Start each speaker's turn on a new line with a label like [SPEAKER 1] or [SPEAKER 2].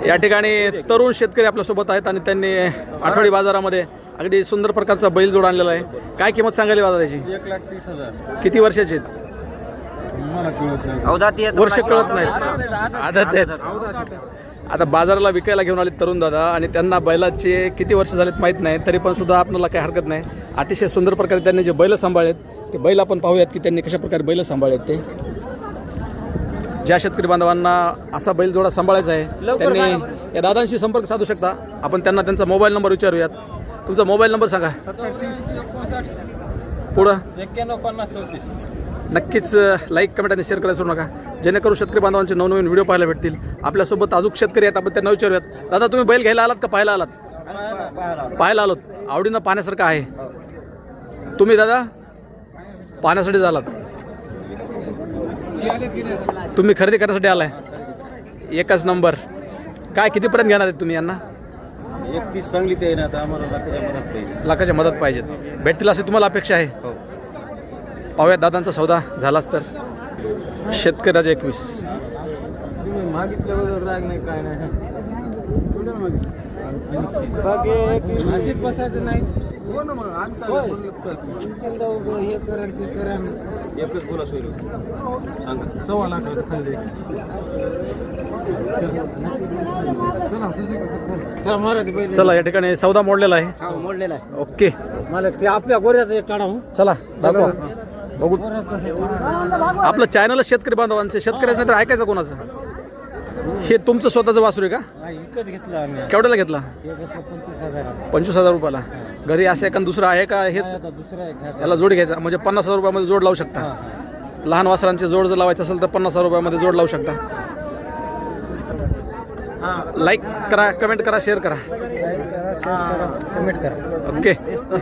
[SPEAKER 1] या ठिकाणी तरुण शेतकरी आपल्यासोबत आहेत आणि त्यांनी आठवडी बाजारामध्ये अगदी सुंदर प्रकारचा बैल जोड आणलेला आहे. काय किंमत सांगायला दादा त्याची?
[SPEAKER 2] 1,30,000.
[SPEAKER 1] किती वर्षाची आहेत? वर्ष कळत नाहीत, आदत आहेत. आता बाजाराला विकायला घेऊन आले तरुण दादा आणि त्यांना बैलाचे किती वर्ष झालेत माहीत नाही, तरी पण सुद्धा आपल्याला काही हरकत नाही. अतिशय सुंदर प्रकारे त्यांनी जे बैल सांभाळलेत ते बैल आपण पाहूयात की त्यांनी कशा प्रकारे बैल सांभाळलेत. ते ज्या शेतकरी बांधवांना असा बैलजोडा सांभाळायचा आहे त्यांनी या दादांशी संपर्क साधू शकता. आपण त्यांना त्यांचा मोबाईल नंबर विचारूयात. तुमचा मोबाईल नंबर सांगा.
[SPEAKER 2] 70
[SPEAKER 1] पुढं
[SPEAKER 2] 91 50 34.
[SPEAKER 1] नक्कीच लाईक कमेंट आणि शेअर करायला सोडू नका, जेणेकरून शेतकरी बांधवांचे नवनवीन व्हिडिओ पाहायला भेटतील. आपल्यासोबत अजून शेतकरी आहेत, आपण त्यांना विचारूयात. दादा तुम्ही बैल घ्यायला आलात का पाहायला आलात? पाहायला आलोत. आवडीनं पाहण्यासारखं आहे. तुम्ही दादा पाहण्यासाठी आलात, तुम्ही खरेदी करण्यासाठी आलाय. एकच नंबर. काय कितीपर्यंत घेणार आहेत तुम्ही यांना?
[SPEAKER 2] 31 चांगली ते ना, आता आम्हाला
[SPEAKER 1] लाखाच्या मदत पाहिजेत. भेटतील अशी तुम्हाला अपेक्षा आहे? पाहूयात दादांचा सौदा झालाच तर. शेतकऱ्याचे 21
[SPEAKER 2] मागितल्याबद्दल राग नाही, काय नाही. बसायचं नाही. एकच बोला सोयी 1.25 लाख खाल्ले.
[SPEAKER 1] चला या ठिकाणी सौदा मोडलेला आहे.
[SPEAKER 2] मोडलेला आहे.
[SPEAKER 1] ओके
[SPEAKER 2] मला ते आपल्या गोऱ्याचं एक काढा.
[SPEAKER 1] चला दाखवा बघू. आपलं चॅनल शेतकरी बांधवांचे, शेतकऱ्याचं नाही तर ऐकायचं कोणाचं? हे तुमचं स्वतःचं वासरू आहे का?
[SPEAKER 2] विकत घेतला आम्ही.
[SPEAKER 1] केवढ्याला घेतला?
[SPEAKER 2] 25,000.
[SPEAKER 1] 25,000 रुपयाला. घरी असं एखादं दुसरं आहे का? हेच
[SPEAKER 2] दुसरा
[SPEAKER 1] याला जोड घ्यायचा म्हणजे 50,000 रुपयामध्ये जोड लावू शकता. लहान वासरांचे जोड जर लावायचं असेल तर 50,000 रुपयामध्ये जोड लावू शकता. लाईक करा, कमेंट करा, शेअर करा.
[SPEAKER 2] कमेंट करा.
[SPEAKER 1] ओके.